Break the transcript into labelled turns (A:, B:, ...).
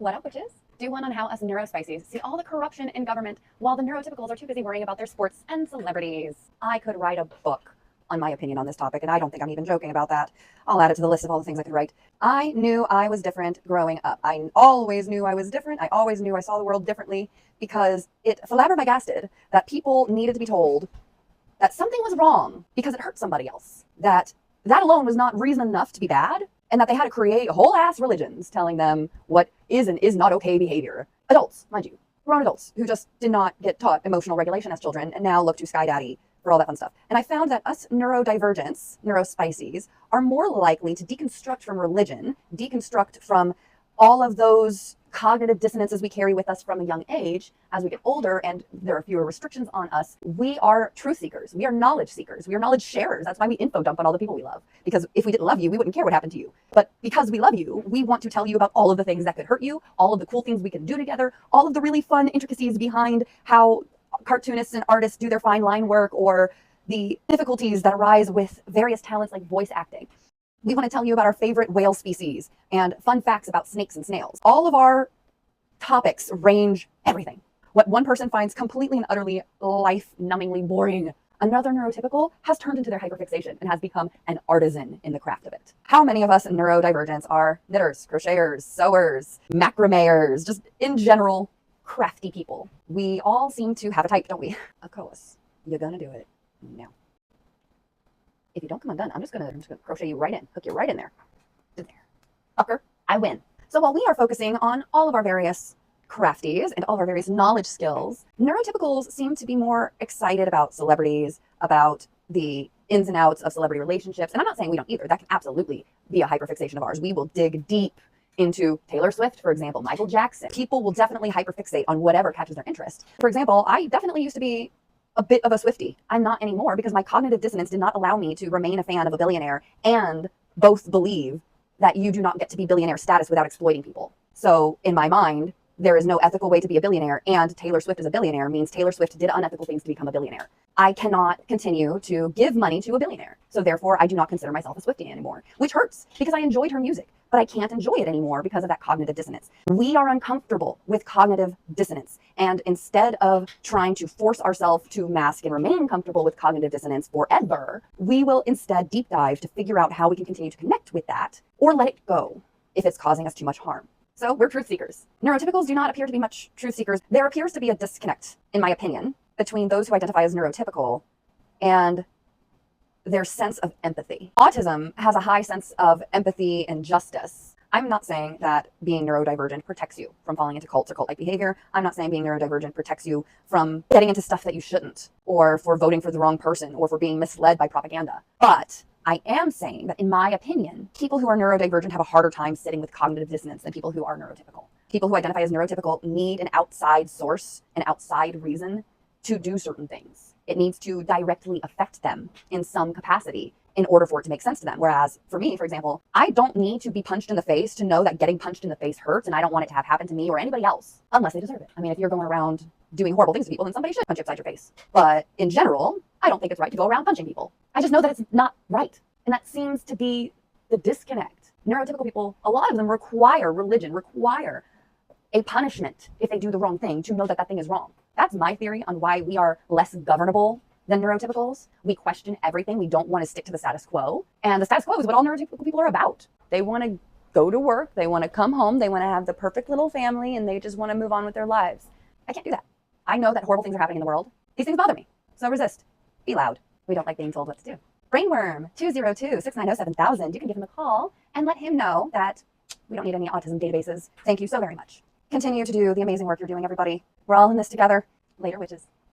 A: What up, witches? Do one on how us NeuroSpicies see all the corruption in government while the neurotypicals are too busy worrying about their sports and celebrities. I could write a book on my opinion on this topic, and I don't think I'm even joking about that. I'll add it to the list of all the things I could write. I knew I was different growing up. I always knew I was different. I always knew I saw the world differently because it flabbergasted that people needed to be told that something was wrong because it hurt somebody else. That alone was not reason enough to be bad, and that they had to create whole ass religions telling them what is and is not okay behavior. Adults, mind you, grown adults who just did not get taught emotional regulation as children and now look to Sky Daddy for all that fun stuff. And I found that us neurodivergents, NeuroSpicies, are more likely to deconstruct from religion, deconstruct from all of those cognitive dissonances we carry with us from a young age. As we get older and there are fewer restrictions on us, we are truth seekers. We are knowledge seekers. We are knowledge sharers. That's why we info dump on all the people we love. Because if we didn't love you, we wouldn't care what happened to you. But because we love you, we want to tell you about all of the things that could hurt you, all of the cool things we can do together, all of the really fun intricacies behind how cartoonists and artists do their fine line work, or the difficulties that arise with various talents like voice acting. We want to tell you about our favorite whale species and fun facts about snakes and snails. All of our topics range everything. What one person finds completely and utterly life-numbingly boring, another neurotypical has turned into their hyperfixation and has become an artisan in the craft of it. How many of us neurodivergents are knitters, crocheters, sewers, macrameers, just in general, crafty people? We all seem to have a type, don't we? Of course, you're gonna do it now. If you don't come undone, I'm just gonna crochet you right in, hook you right in there. Fucker, I win. So while we are focusing on all of our various crafties and all of our various knowledge skills, neurotypicals seem to be more excited about celebrities, about the ins and outs of celebrity relationships. And I'm not saying we don't either. That can absolutely be a hyperfixation of ours. We will dig deep into Taylor Swift, for example, Michael Jackson. People will definitely hyperfixate on whatever catches their interest. For example, I definitely used to be a bit of a Swiftie. I'm not anymore because my cognitive dissonance did not allow me to remain a fan of a billionaire and both believe that you do not get to be billionaire status without exploiting people. So in my mind, there is no ethical way to be a billionaire, and Taylor Swift is a billionaire means Taylor Swift did unethical things to become a billionaire. I cannot continue to give money to a billionaire. So therefore, I do not consider myself a Swiftie anymore, which hurts because I enjoyed her music, but I can't enjoy it anymore because of that cognitive dissonance. We are uncomfortable with cognitive dissonance. And instead of trying to force ourselves to mask and remain comfortable with cognitive dissonance forever, we will instead deep dive to figure out how we can continue to connect with that or let it go if it's causing us too much harm. So we're truth seekers. Neurotypicals do not appear to be much truth seekers. There appears to be a disconnect, in my opinion, between those who identify as neurotypical and their sense of empathy. Autism has a high sense of empathy and justice. I'm not saying that being neurodivergent protects you from falling into cults or cult-like behavior. I'm not saying being neurodivergent protects you from getting into stuff that you shouldn't, or for voting for the wrong person, or for being misled by propaganda. But I am saying that, in my opinion, people who are neurodivergent have a harder time sitting with cognitive dissonance than people who are neurotypical. People who identify as neurotypical need an outside source, an outside reason to do certain things. It needs to directly affect them in some capacity in order for it to make sense to them. Whereas for me, for example, I don't need to be punched in the face to know that getting punched in the face hurts, and I don't want it to have happened to me or anybody else unless they deserve it. I mean, if you're going around doing horrible things to people, then somebody should punch you upside your face. But in general, I don't think it's right to go around punching people. I just know that it's not right. And that seems to be the disconnect. Neurotypical people, a lot of them require religion, require a punishment if they do the wrong thing to know that that thing is wrong. That's my theory on why we are less governable than neurotypicals. We question everything. We don't want to stick to the status quo. And the status quo is what all neurotypical people are about. They want to go to work. They want to come home. They want to have the perfect little family, and they just want to move on with their lives. I can't do that. I know that horrible things are happening in the world. These things bother me. So resist. Be loud. We don't like being told what to do. Brainworm 202-690-7000. You can give him a call and let him know that we don't need any autism databases. Thank you so very much. Continue to do the amazing work you're doing, everybody. We're all in this together. Later, witches.